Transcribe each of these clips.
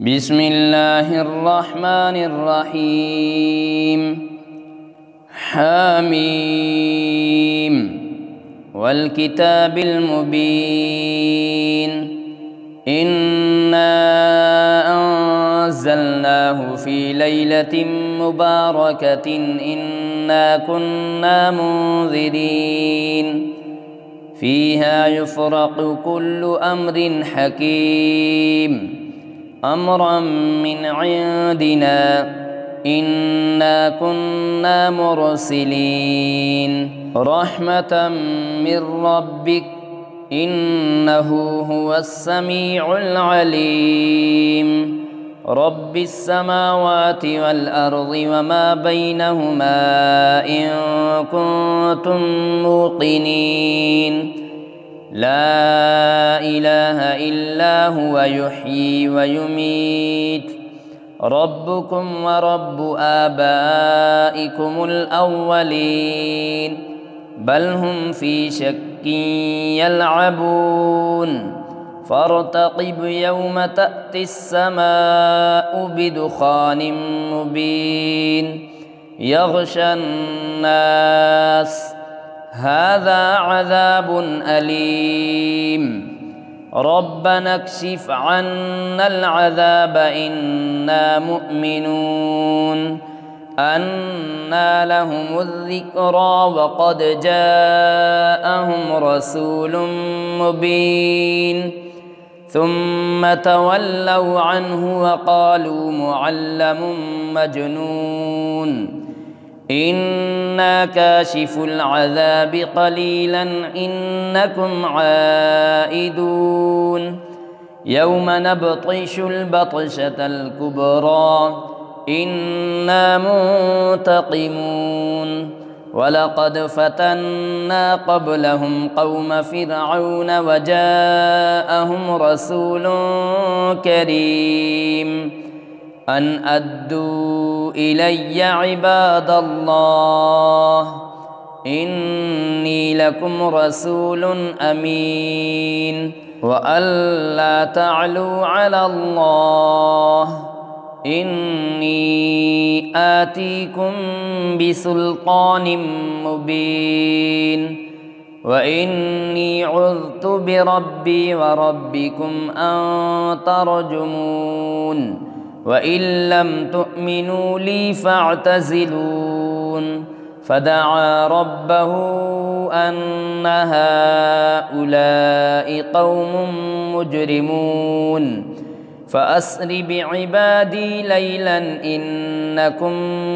بسم الله الرحمن الرحيم. حميم والكتاب المبين. إنا أنزلناه في ليلة مباركة إنا كنا منذرين فيها يفرق كل أمر حكيم أمرا من عندنا إنا كنا مرسلين رحمة من ربك إنه هو السميع العليم رب السماوات والأرض وما بينهما إن كنتم موقنين لا إله إلا هو يحيي ويميت ربكم ورب آبائكم الأولين بل هم في شك يلعبون فارتقب يوم تأتي السماء بدخان مبين يغشى الناس هذا عذاب أليم ربنا اكشف عنا العذاب إنا مؤمنون أنى لهم الذكرى وقد جاءهم رسول مبين ثم تولوا عنه وقالوا معلم مجنون إنا كاشف العذاب قليلا إنكم عائدون يوم نبطش البطشة الكبرى إنا منتقمون ولقد فتنا قبلهم قوم فرعون وجاءهم رسول كريم أن أدوا إلي عباد الله إني لكم رسول أمين وأن لا تعلوا على الله إني آتيكم بسلطان مبين وإني عذت بربي وربكم أن ترجمون وإن لم تؤمنوا لي فاعتزلون فدعا ربه أن هؤلاء قوم مجرمون فأسر بعبادي ليلا إنكم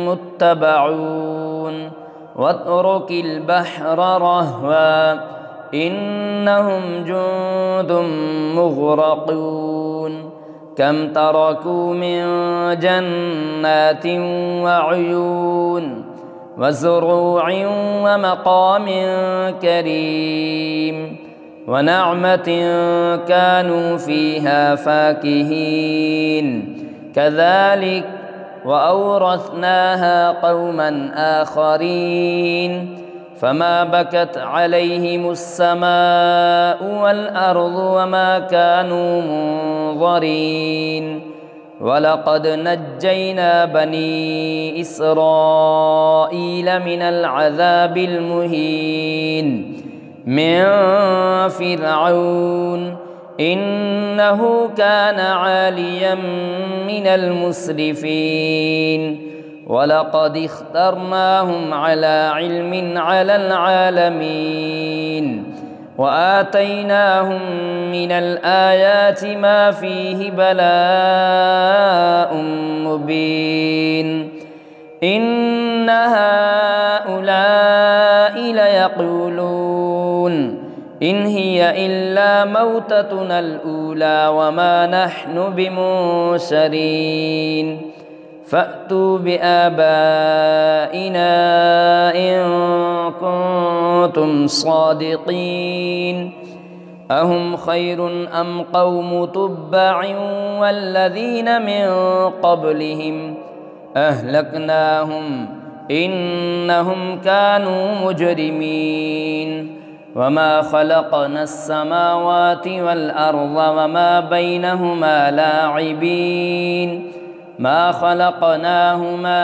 متبعون واترك البحر رهوا إنهم جند مغرقون كم تركوا من جنات وعيون وزروع ومقام كريم ونعمة كانوا فيها فاكهين كذلك وأورثناها قوما آخرين فما بكت عليهم السماء والأرض وما كانوا منظرين ولقد نجينا بني إسرائيل من العذاب المهين من فرعون إنه كان عاليا من المسرفين ولقد اخترناهم على علم على العالمين وآتيناهم من الآيات ما فيه بلاء مبين إن هؤلاء ليقولون إن هي إلا موتتنا الأولى وما نحن بمنشرين فأتوا بآبائنا إن كنتم صادقين أهم خير أم قوم تبع والذين من قبلهم أهلكناهم إنهم كانوا مجرمين وما خلقنا السماوات والأرض وما بينهما لاعبين ما خلقناهما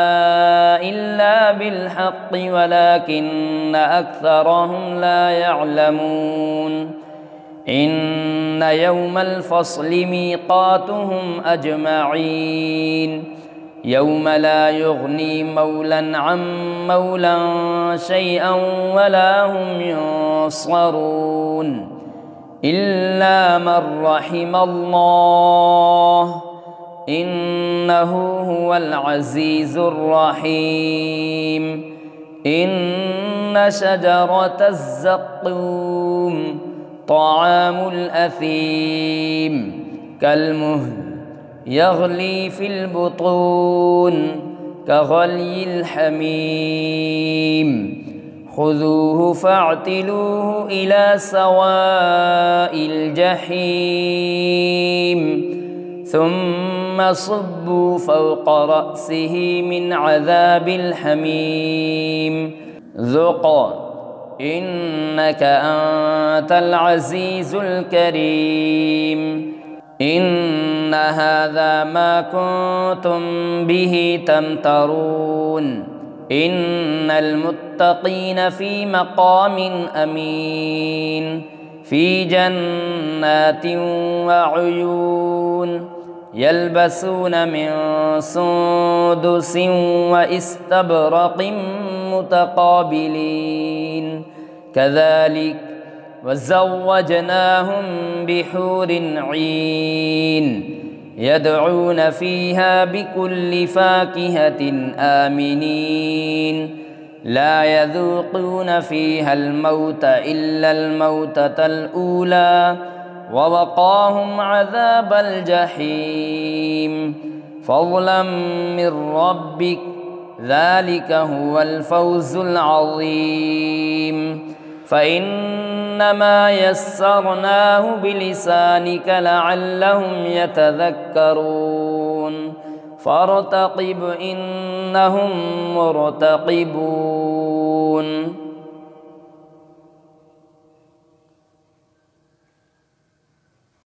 إلا بالحق ولكن أكثرهم لا يعلمون إن يوم الفصل ميقاتهم أجمعين يوم لا يغني مولا عن مولا شيئا ولا هم ينصرون إلا من رحم الله إنه هو العزيز الرحيم إن شجرة الزقوم طعام الأثيم كالمهل يغلي في البطون كغلي الحميم خذوه فاعتلوه إلى سواء الجحيم ثم صبوا فوق رأسه من عذاب الحميم ذق إنك أنت العزيز الكريم إن هذا ما كنتم به تمترون إن المتقين في مقام أمين في جنات وعيون يلبسون من سندس وإستبرق متقابلين كذلك وزوجناهم بحور عين يدعون فيها بكل فاكهة آمنين لا يذوقون فيها الموت إلا الموتة الأولى ووقاهم عذاب الجحيم فضلا من ربك ذلك هو الفوز العظيم فإنما يسرناه بلسانك لعلهم يتذكرون فارتقب إنهم مرتقبون